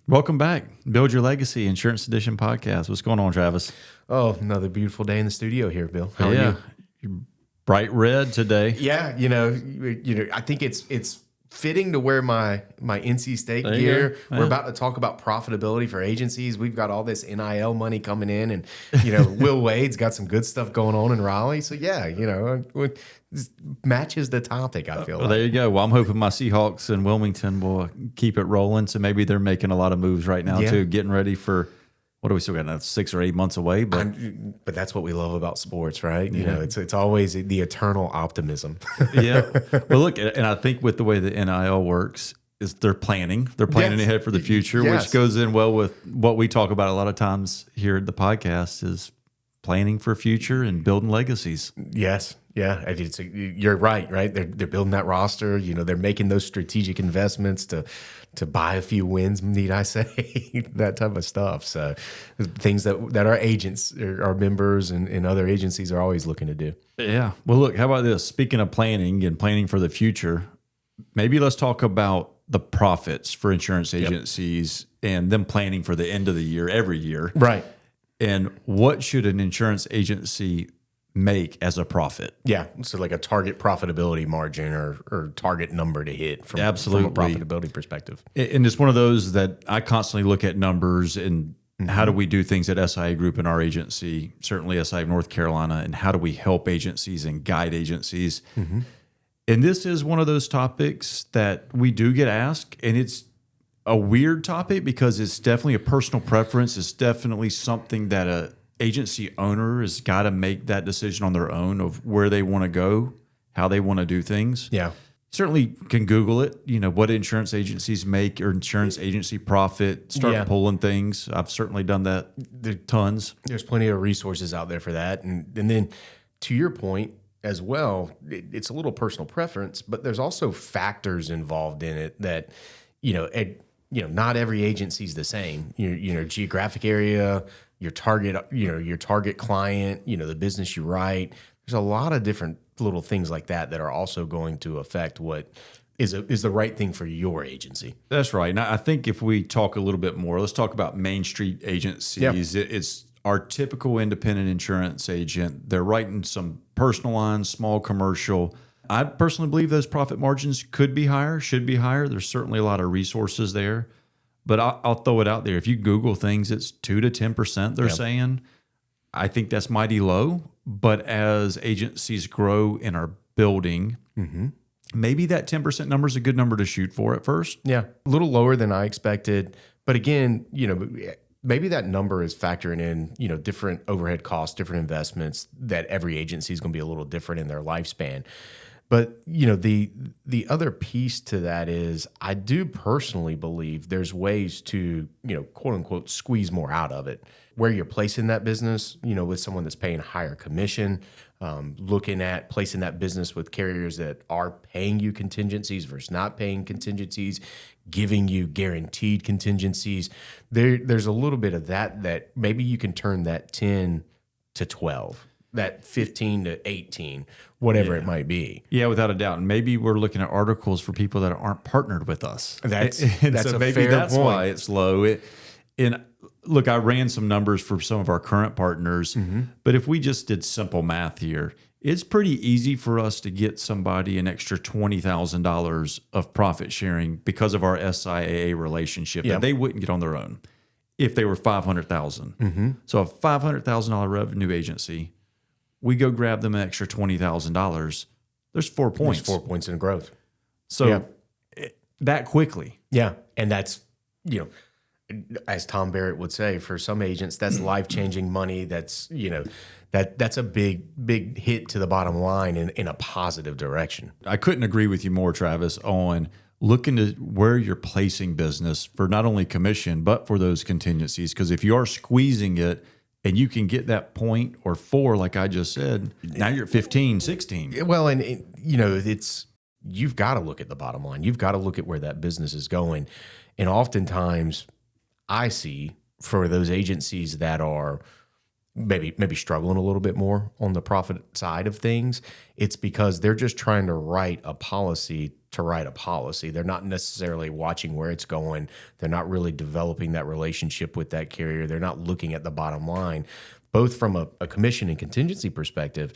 Welcome back. Build Your Legacy Insurance Edition podcast. What's going on, Travis? Oh, another beautiful day in the studio here, Bill. How are you? You're bright red today. Yeah, I think it's fitting to wear my NC State There you gear. go. We're Yeah. about to talk about profitability for agencies. We've got all this NIL money coming in, and Will Wade's got some good stuff going on in Raleigh. So this matches the topic. I feel Well, like. there you go. Well, I'm hoping my Seahawks in Wilmington will keep it rolling. So maybe they're making a lot of moves right now, Yeah. too, getting ready for, what do we still got now? 6 or 8 months away. But But that's what we love about sports, right? It's always the eternal optimism. yeah. Well, look, and I think with the way the NIL works, is they're planning. They're planning Yes. ahead for the future, Yes. which goes in well with what we talk about a lot of times here at the podcast is planning for future and building legacies. Yes. Yeah. You're right. They're building that roster. They're making those strategic investments to buy a few wins, need I say, that type of stuff. So things that our agents, our members and other agencies are always looking to do. Yeah. Well, look, how about this? Speaking of planning and planning for the future, maybe let's talk about the profits for insurance agencies and them planning for the end of the year, every year. Right. And what should an insurance agency make as a profit? Yeah. So like a target profitability margin or target number to hit from a Absolutely. profitability perspective. And it's one of those that I constantly look at numbers and how do we do things at SIA Group in our agency, certainly SIA of North Carolina, and how do we help agencies and guide agencies? And this is one of those topics that we do get asked, and it's a weird topic because it's definitely a personal preference. It's definitely something that a agency owner has got to make that decision on their own of where they want to go, how they want to do things. Yeah. Certainly can Google it, what insurance agencies make or insurance agency profit, start pulling things. I've certainly done that tons. There's plenty of resources out there for that. And then to your point as well, it's a little personal preference, but there's also factors involved in it that, not every agency is the same. Geographic area, your target client, the business you write. There's a lot of different little things like that are also going to affect what is the right thing for your agency. That's right. Now, I think if we talk a little bit more, let's talk about Main Street agencies. It's our typical independent insurance agent. They're writing some personal lines, small commercial. I personally believe those profit margins could be higher, should be higher. There's certainly a lot of resources there. But I'll throw it out there. If you Google things, it's 2 to 10% they're saying. I think that's mighty low. But as agencies grow and are building, maybe that 10% number is a good number to shoot for at first. Yeah, a little lower than I expected. But again, maybe that number is factoring in, different overhead costs, different investments that every agency is going to be a little different in their lifespan. But, the other piece to that is I do personally believe there's ways to, quote unquote, squeeze more out of it. Where you're placing that business, with someone that's paying higher commission, looking at placing that business with carriers that are paying you contingencies versus not paying contingencies, giving you guaranteed contingencies. There's a little bit of that maybe you can turn that 10 to 12. That 15 to 18, whatever it might be. Yeah, without a doubt. And maybe we're looking at articles for people that aren't partnered with us. That's so a maybe fair that's point. why it's low. And look, I ran some numbers for some of our current partners, but if we just did simple math here, it's pretty easy for us to get somebody an extra $20,000 of profit sharing because of our SIAA relationship that they wouldn't get on their own if they were $500,000. So a $500,000 revenue agency, we go grab them an extra $20,000. There's 4 points. There's 4 points in growth. So that quickly. Yeah. And that's, as Tom Barrett would say, for some agents, that's life-changing money. That's, that's a big hit to the bottom line in a positive direction. I couldn't agree with you more, Travis, on looking at where you're placing business for not only commission, but for those contingencies. Because if you are squeezing it, and you can get that point or 4, like I just said, now you're at 15, 16. Well, and you've got to look at the bottom line. You've got to look at where that business is going. And oftentimes I see for those agencies that are maybe struggling a little bit more on the profit side of things, it's because they're just trying to write a policy to write a policy. They're not necessarily watching where it's going. They're not really developing that relationship with that carrier. They're not looking at the bottom line, both from a commission and contingency perspective.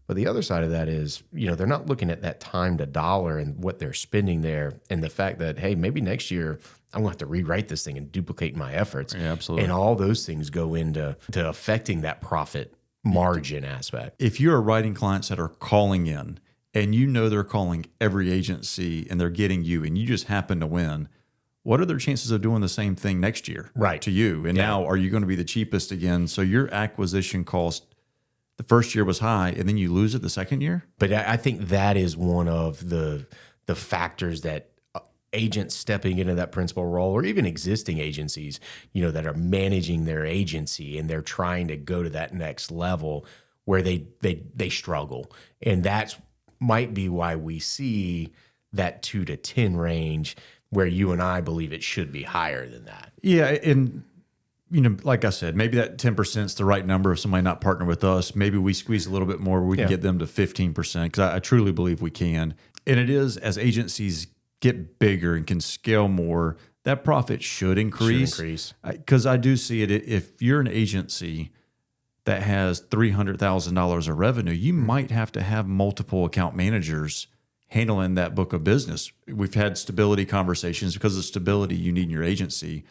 But the other side of that is, they're not looking at that time to dollar and what they're spending there, and the fact that, hey, maybe next year I'm going to have to rewrite this thing and duplicate my efforts. Yeah, absolutely. And all those things go into affecting that profit margin aspect. If you're writing clients that are calling in and they're calling every agency and they're getting you and you just happen to win, what are their chances of doing the same thing next year to you? And now, are you going to be the cheapest again? So your acquisition cost the first year was high, and then you lose it the second year? But I think that is one of the factors that agents stepping into that principal role, or even existing agencies, that are managing their agency and they're trying to go to that next level where they struggle. And that's might be why we see that 2 to 10 range, where you and I believe it should be higher than that. Yeah, and like I said, maybe that 10% is the right number if somebody not partner with us. Maybe we squeeze a little bit more. We can get them to 15%, because I truly believe we can. And it is, as agencies get bigger and can scale more, that profit should increase. Because I do see it. If you're an agency that has $300,000 of revenue, you might have to have multiple account managers handling that book of business. We've had stability conversations because of stability you need in your agency.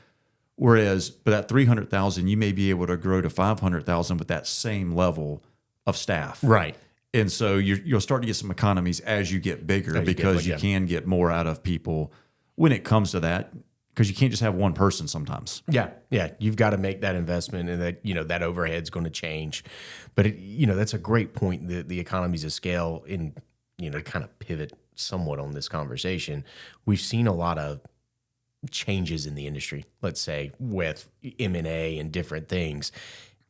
Whereas, but that 300,000, you may be able to grow to 500,000 with that same level of staff. Right. And so you'll start to get some economies as you get bigger, because you can get more out of people when it comes to that, because you can't just have one person sometimes. Yeah. You've got to make that investment, and that, that overhead's going to change. But that's a great point. The economies of scale, in, to kind of pivot somewhat on this conversation, we've seen a lot of changes in the industry, let's say with M&A and different things.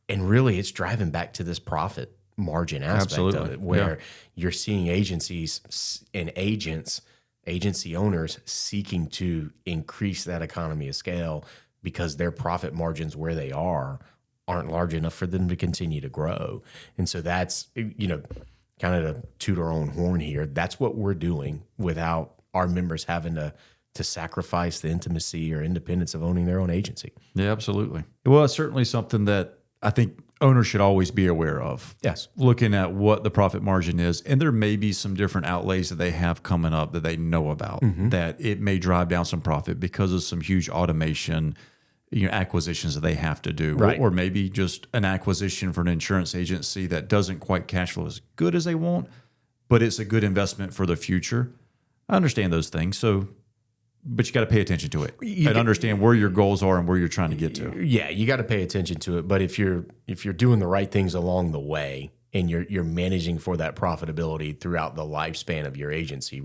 And really it's driving back to this profit margin aspect of it, where you're seeing agencies and agency owners seeking to increase that economy of scale, because their profit margins where they aren't large enough for them to continue to grow. And so that's, kind of to toot our own horn here, that's what we're doing without our members having to sacrifice the intimacy or independence of owning their own agency. Yeah, absolutely. Well, it's certainly something that I think owners should always be aware of. Yes. Looking at what the profit margin is. And there may be some different outlays that they have coming up that they know about, that it may drive down some profit because of some huge automation, acquisitions that they have to do. Right. Or maybe just an acquisition for an insurance agency that doesn't quite cash flow as good as they want, but it's a good investment for the future. I understand those things. But you got to pay attention to it and understand where your goals are and where you're trying to get to. Yeah, you got to pay attention to it. But if you're doing the right things along the way, and you're managing for that profitability throughout the lifespan of your agency,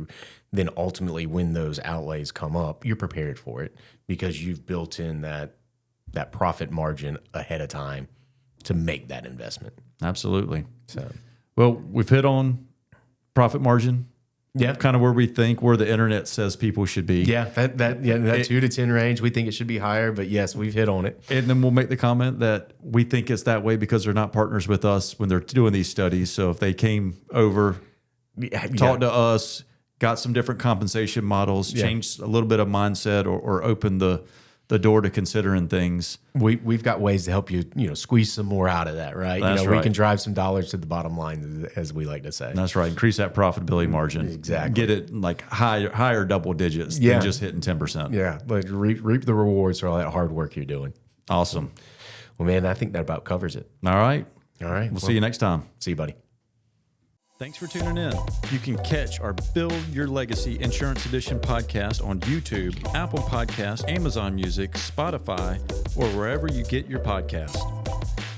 then ultimately when those outlays come up, you're prepared for it, because you've built in that profit margin ahead of time to make that investment. Absolutely. So, well, we've hit on profit margin. Yeah, kind of where we think, where the internet says people should be. Yeah, that 2 to 10 range, we think it should be higher, but yes, we've hit on it. And then we'll make the comment that we think it's that way because they're not partners with us when they're doing these studies. So if they came over, talked to us, got some different compensation models, changed a little bit of mindset, or opened the door to considering things. We've got ways to help you, squeeze some more out of that, right? That's we can drive some dollars to the bottom line, as we like to say. That's right. Increase that profitability margin. Exactly. Get it like higher double digits than just hitting 10%. Yeah, like reap the rewards for all that hard work you're doing. Awesome. Well, man, I think that about covers it. All right. We'll see you next time. See you, buddy. Thanks for tuning in. You can catch our Build Your Legacy Insurance Edition podcast on YouTube, Apple Podcasts, Amazon Music, Spotify, or wherever you get your podcast.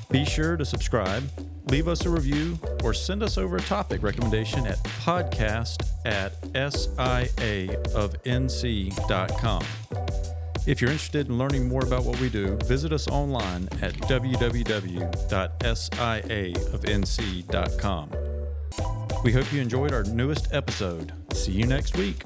Be sure to subscribe, leave us a review, or send us over a topic recommendation at podcast@SIAofNC.com. If you're interested in learning more about what we do, visit us online at www.siaofnc.com. We hope you enjoyed our newest episode. See you next week.